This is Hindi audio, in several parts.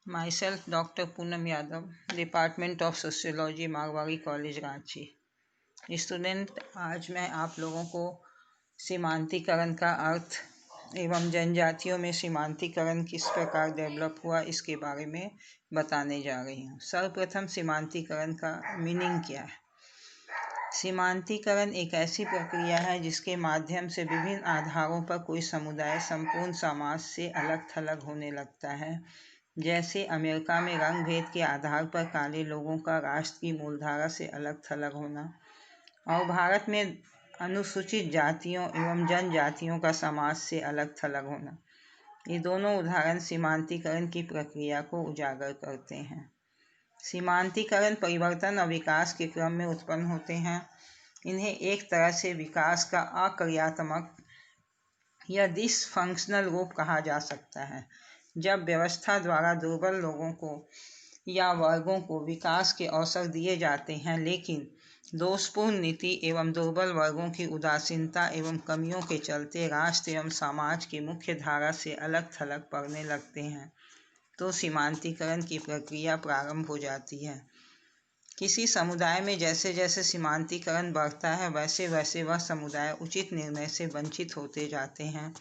Myself, Dr. Poonam Yadav, department of sociology, Marwari college Ranchi. Student, आज मैं आप लोगों को सीमांतीकरण का अर्थ एवं जनजातियों में सीमांतीकरण किस प्रकार डेवलप हुआ इसके बारे में बताने जा रही हूँ। सर्वप्रथम सीमांतीकरण का मीनिंग क्या है। सीमांतीकरण एक ऐसी प्रक्रिया है जिसके माध्यम से विभिन्न आधारों पर कोई समुदाय संपूर्ण समाज से अलग थलग होने लगता है। जैसे अमेरिका में रंग भेद के आधार पर काले लोगों का राष्ट्र की मूलधारा से अलग थलग होना और भारत में अनुसूचित जातियों एवं जनजातियों का समाज से अलग थलग होना, ये दोनों उदाहरण सीमांतीकरण की प्रक्रिया को उजागर करते हैं। सीमांतीकरण परिवर्तन और विकास के क्रम में उत्पन्न होते हैं। इन्हें एक तरह से विकास का अक्रियात्मक या डिसफंक्शनल रूप कहा जा सकता है, जब व्यवस्था द्वारा दुर्बल लोगों को या वर्गों को विकास के अवसर दिए जाते हैं, लेकिन दोषपूर्ण नीति एवं दुर्बल वर्गों की उदासीनता एवं कमियों के चलते राष्ट्र एवं समाज की मुख्य धारा से अलग थलग पड़ने लगते हैं, तो सीमांतीकरण की प्रक्रिया प्रारंभ हो जाती है। किसी समुदाय में जैसे जैसे सीमांतीकरण बढ़ता है, वैसे वैसे वह समुदाय उचित निर्णय से वंचित होते जाते हैं।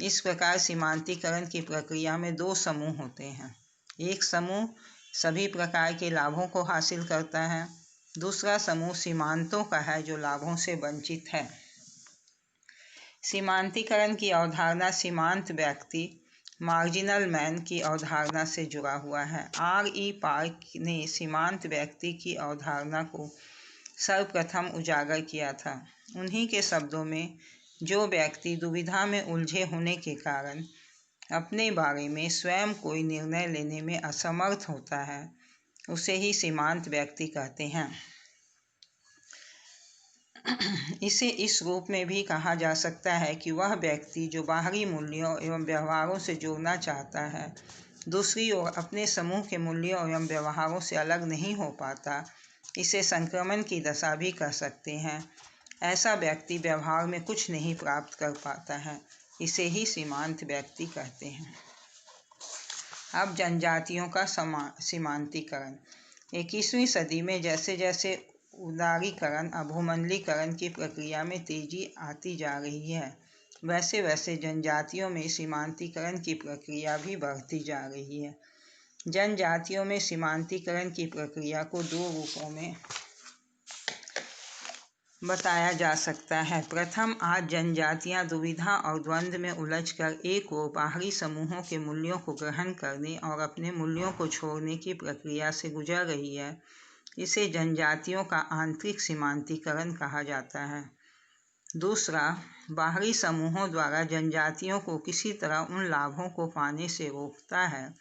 इस प्रकार सीमांतीकरण की प्रक्रिया में दो समूह होते हैं। एक समूह सभी प्रकार के लाभों को हासिल करता है, दूसरा समूह सीमांतों का है जो लाभों से वंचित है। सीमांतीकरण की अवधारणा सीमांत व्यक्ति, मार्जिनल मैन की अवधारणा से जुड़ा हुआ है। R.E. पार्क ने सीमांत व्यक्ति की अवधारणा को सर्वप्रथम उजागर किया था। उन्हीं के शब्दों में, जो व्यक्ति दुविधा में उलझे होने के कारण अपने बारे में स्वयं कोई निर्णय लेने में असमर्थ होता है, उसे ही सीमांत व्यक्ति कहते हैं। इसे इस रूप में भी कहा जा सकता है कि वह व्यक्ति जो बाहरी मूल्यों एवं व्यवहारों से जुड़ना चाहता है, दूसरी ओर अपने समूह के मूल्यों एवं व्यवहारों से अलग नहीं हो पाता, इसे संक्रमण की दशा भी कह सकते हैं। ऐसा व्यक्ति व्यवहार में कुछ नहीं प्राप्त कर पाता है, इसे ही सीमांत व्यक्ति कहते हैं। अब जनजातियों का सीमांतीकरण। 21वीं सदी में जैसे जैसे उदारीकरण, अभूमंडलीकरण की प्रक्रिया में तेजी आती जा रही है, वैसे वैसे जनजातियों में सीमांतीकरण की प्रक्रिया भी बढ़ती जा रही है। जनजातियों में सीमांतीकरण की प्रक्रिया को दो रूपों में बताया जा सकता है। प्रथम, आज जनजातियां दुविधा और द्वंद्व में उलझकर एक ओर बाहरी समूहों के मूल्यों को ग्रहण करने और अपने मूल्यों को छोड़ने की प्रक्रिया से गुजर रही है। इसे जनजातियों का आंतरिक सीमांतीकरण कहा जाता है। दूसरा, बाहरी समूहों द्वारा जनजातियों को किसी तरह उन लाभों को पाने से रोकता है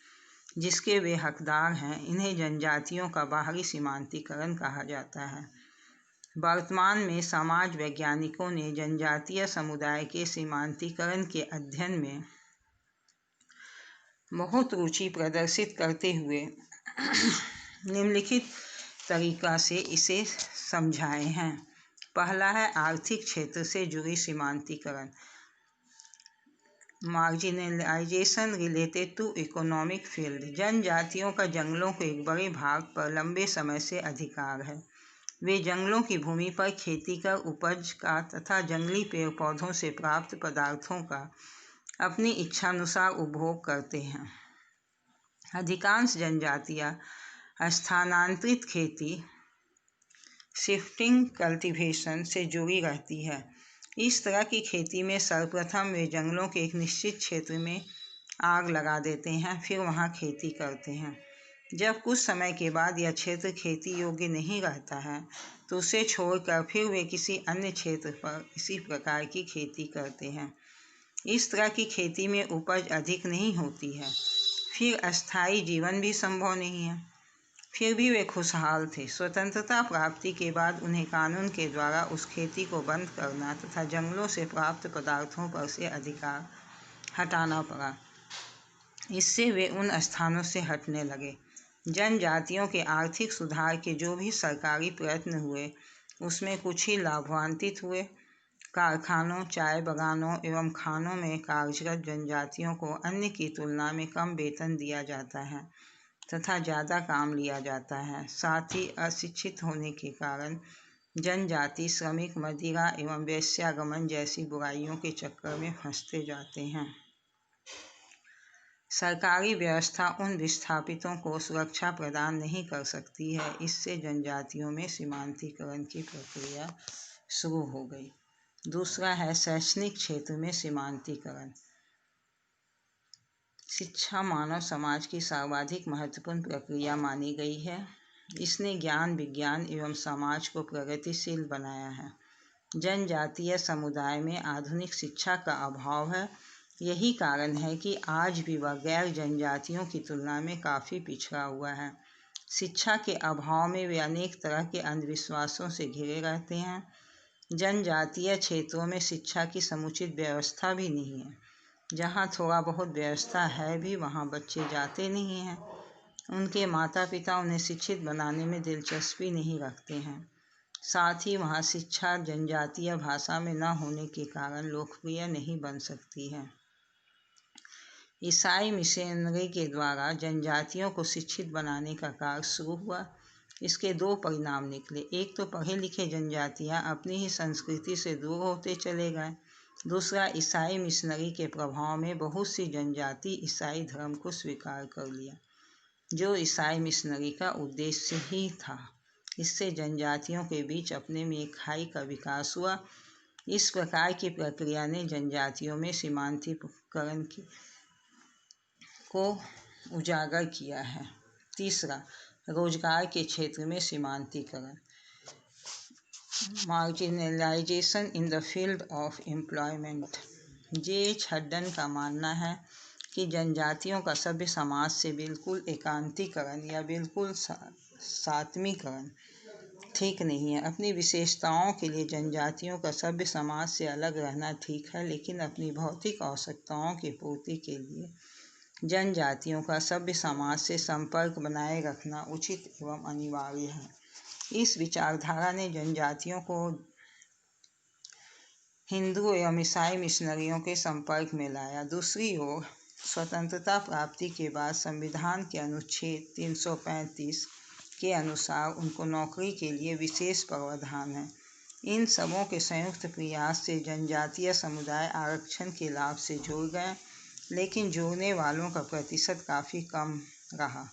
जिसके वे हकदार हैं। इन्हें जनजातियों का बाहरी सीमांतीकरण कहा जाता है। वर्तमान में समाज वैज्ञानिकों ने जनजातीय समुदाय के सीमांतीकरण के अध्ययन में बहुत रुचि प्रदर्शित करते हुए निम्नलिखित तरीका से इसे समझाए हैं। पहला है आर्थिक क्षेत्र से जुड़ी सीमांतीकरण, marginalization related to economic field. जनजातियों का जंगलों के एक बड़े भाग पर लंबे समय से अधिकार है। वे जंगलों की भूमि पर खेती कर उपज का तथा जंगली पेड़ पौधों से प्राप्त पदार्थों का अपनी इच्छानुसार उपभोग करते हैं। अधिकांश जनजातियां स्थानांतरित खेती, शिफ्टिंग कल्टीवेशन से जुड़ी रहती है। इस तरह की खेती में सर्वप्रथम वे जंगलों के एक निश्चित क्षेत्र में आग लगा देते हैं, फिर वहां खेती करते हैं। जब कुछ समय के बाद यह क्षेत्र खेती योग्य नहीं रहता है, तो उसे छोड़कर फिर वे किसी अन्य क्षेत्र पर इसी प्रकार की खेती करते हैं। इस तरह की खेती में उपज अधिक नहीं होती है, फिर अस्थायी जीवन भी संभव नहीं है। फिर भी वे खुशहाल थे। स्वतंत्रता प्राप्ति के बाद उन्हें कानून के द्वारा उस खेती को बंद करना तथा जंगलों से प्राप्त पदार्थों पर से अधिकार हटाना पड़ा। इससे वे उन स्थानों से हटने लगे। जनजातियों के आर्थिक सुधार के जो भी सरकारी प्रयत्न हुए, उसमें कुछ ही लाभान्वित हुए। कारखानों, चाय बागानों एवं खानों में कार्यरत जनजातियों को अन्य की तुलना में कम वेतन दिया जाता है। तथा ज़्यादा काम लिया जाता है। साथ ही अशिक्षित होने के कारण जनजाति श्रमिक, मदिरा एवं वेश्यागमन जैसी बुराइयों के चक्कर में फंसते जाते हैं। सरकारी व्यवस्था उन विस्थापितों को सुरक्षा प्रदान नहीं कर सकती है। इससे जनजातियों में सीमांतीकरण की प्रक्रिया शुरू हो गई। दूसरा है शैक्षणिक क्षेत्र में सीमांतीकरण। शिक्षा मानव समाज की सर्वाधिक महत्वपूर्ण प्रक्रिया मानी गई है। इसने ज्ञान, विज्ञान एवं समाज को प्रगतिशील बनाया है। जनजातीय समुदाय में आधुनिक शिक्षा का अभाव है। यही कारण है कि आज भी वह गैर जनजातियों की तुलना में काफ़ी पिछड़ा हुआ है। शिक्षा के अभाव में वे अनेक तरह के अंधविश्वासों से घिरे रहते हैं। जनजातीय क्षेत्रों में शिक्षा की समुचित व्यवस्था भी नहीं है। जहाँ थोड़ा बहुत व्यवस्था है भी, वहाँ बच्चे जाते नहीं हैं। उनके माता पिता उन्हें शिक्षित बनाने में दिलचस्पी नहीं रखते हैं। साथ ही वहाँ शिक्षा जनजातीय भाषा में न होने के कारण लोकप्रिय नहीं बन सकती है। ईसाई मिशनरी के द्वारा जनजातियों को शिक्षित बनाने का कार्य शुरू हुआ। इसके दो परिणाम निकले। एक तो पढ़े लिखे जनजातियाँ अपनी ही संस्कृति से दूर होते चले गए। दूसरा, ईसाई मिशनरी के प्रभाव में बहुत सी जनजाति ईसाई धर्म को स्वीकार कर लिया, जो ईसाई मिशनरी का उद्देश्य ही था। इससे जनजातियों के बीच अपने में एक खाई का विकास हुआ। इस प्रकार की प्रक्रिया ने जनजातियों में सीमांतीकरण को उजागर किया है। तीसरा, रोजगार के क्षेत्र में सीमांतीकरण। Marginalization in the field of employment. J Hutton का मानना है कि जनजातियों का सभ्य समाज से बिल्कुल एकांतीकरण या बिल्कुल सात्मीकरण ठीक नहीं है। अपनी विशेषताओं के लिए जनजातियों का सभ्य समाज से अलग रहना ठीक है, लेकिन अपनी भौतिक आवश्यकताओं की पूर्ति के लिए जनजातियों का सभ्य समाज से संपर्क बनाए रखना उचित एवं अनिवार्य है। इस विचारधारा ने जनजातियों को हिंदू एवं ईसाई मिशनरियों के संपर्क में लाया। दूसरी ओर, स्वतंत्रता प्राप्ति के बाद संविधान के अनुच्छेद 335 के अनुसार उनको नौकरी के लिए विशेष प्रावधान है। इन सबों के संयुक्त प्रयास से जनजातीय समुदाय आरक्षण के लाभ से जुड़ गए, लेकिन जुड़ने वालों का प्रतिशत काफ़ी कम रहा।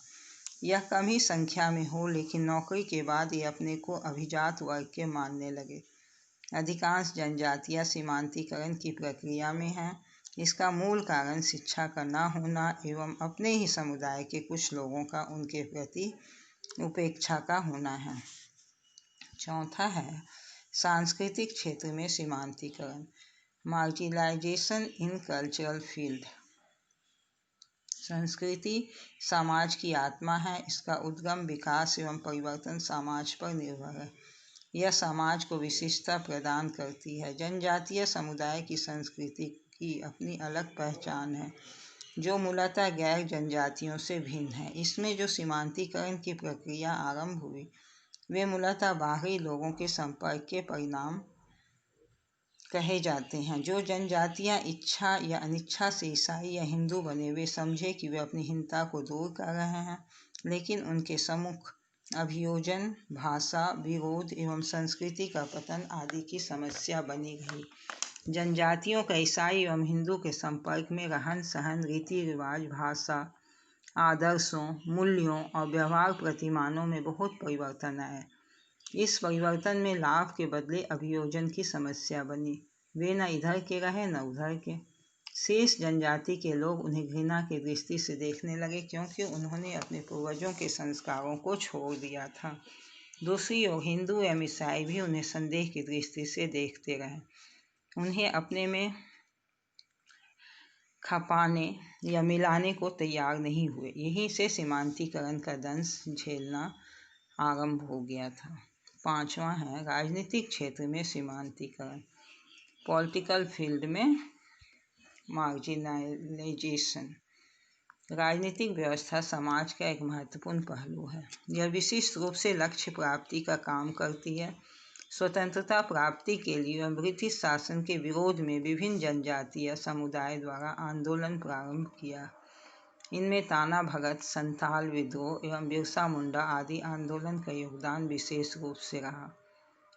यह कम ही संख्या में हो, लेकिन नौकरी के बाद ये अपने को अभिजात वर्ग के मानने लगे। अधिकांश जनजातियाँ सीमांतीकरण की प्रक्रिया में हैं। इसका मूल कारण शिक्षा का न होना एवं अपने ही समुदाय के कुछ लोगों का उनके प्रति उपेक्षा का होना है। चौथा है सांस्कृतिक क्षेत्र में सीमांतीकरण। Marginalization in cultural field. संस्कृति समाज की आत्मा है। इसका उद्गम, विकास एवं परिवर्तन समाज पर निर्भर है। यह समाज को विशिष्टता प्रदान करती है। जनजातीय समुदाय की संस्कृति की अपनी अलग पहचान है, जो मूलतः गैर जनजातियों से भिन्न है। इसमें जो सीमांतीकरण की प्रक्रिया आरंभ हुई, वे मूलतः बाहरी लोगों के संपर्क के परिणाम कहे जाते हैं। जो जनजातियाँ इच्छा या अनिच्छा से ईसाई या हिंदू बने, वे समझे कि वे अपनी हीनता को दूर कर रहे हैं, लेकिन उनके सम्मुख अभियोजन, भाषा विरोध एवं संस्कृति का पतन आदि की समस्या बनी रही। जनजातियों का ईसाई एवं हिंदू के संपर्क में रहन सहन, रीति रिवाज, भाषा, आदर्शों, मूल्यों और व्यवहार प्रतिमानों में बहुत परिवर्तन आया। इस परिवर्तन में लाभ के बदले अभियोजन की समस्या बनी। वे न इधर के रहे न उधर के। शेष जनजाति के लोग उन्हें घृणा की दृष्टि से देखने लगे, क्योंकि उन्होंने अपने पूर्वजों के संस्कारों को छोड़ दिया था। दूसरी ओर हिंदू एवं ईसाई भी उन्हें संदेह की दृष्टि से देखते रहे, उन्हें अपने में खपाने या मिलाने को तैयार नहीं हुए। यहीं से सीमांतीकरण का दंश झेलना आरंभ हो गया था। पांचवा है राजनीतिक क्षेत्र में सीमांतीकरण। पॉलिटिकल फील्ड में मार्जिनलाइजेशन। राजनीतिक व्यवस्था समाज का एक महत्वपूर्ण पहलू है। यह विशिष्ट रूप से लक्ष्य प्राप्ति का काम करती है। स्वतंत्रता प्राप्ति के लिए ब्रिटिश शासन के विरोध में विभिन्न जनजातीय समुदाय द्वारा आंदोलन प्रारंभ किया इनमें ताना भगत, संथाल विद्रोह एवं बिरसा मुंडा आदि आंदोलन का योगदान विशेष रूप से रहा।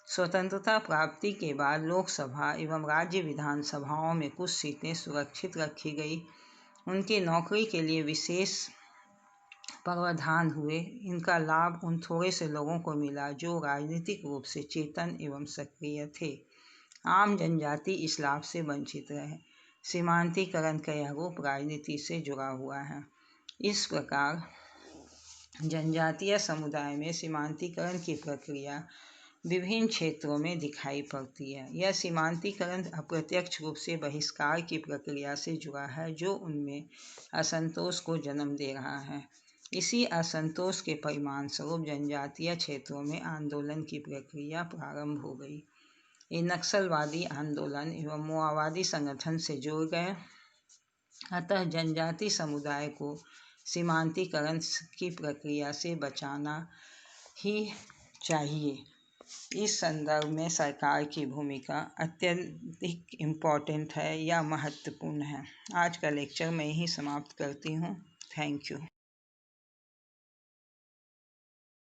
स्वतंत्रता प्राप्ति के बाद लोकसभा एवं राज्य विधानसभाओं में कुछ सीटें सुरक्षित रखी गई। उनकी नौकरी के लिए विशेष प्रावधान हुए। इनका लाभ उन थोड़े से लोगों को मिला जो राजनीतिक रूप से चेतन एवं सक्रिय थे। आम जनजाति इस लाभ से वंचित रहे। सीमांतीकरण का यह रूप राजनीति से जुड़ा हुआ है। इस प्रकार जनजातीय समुदाय में सीमांतीकरण की प्रक्रिया विभिन्न क्षेत्रों में दिखाई पड़ती है। यह सीमांतीकरण अप्रत्यक्ष रूप से बहिष्कार की प्रक्रिया से जुड़ा है जो उनमें असंतोष को जन्म दे रहा है। इसी असंतोष के परिणामस्वरूप जनजातीय क्षेत्रों में आंदोलन की प्रक्रिया प्रारंभ हो गई। ये नक्सलवादी आंदोलन एवं माओवादी संगठन से जुड़ गए। अतः जनजाति समुदाय को सीमांतीकरण की प्रक्रिया से बचाना ही चाहिए। इस संदर्भ में सरकार की भूमिका अत्यधिक इम्पोर्टेंट है या महत्वपूर्ण है। आज का लेक्चर मैं यहीं समाप्त करती हूँ। Thank you.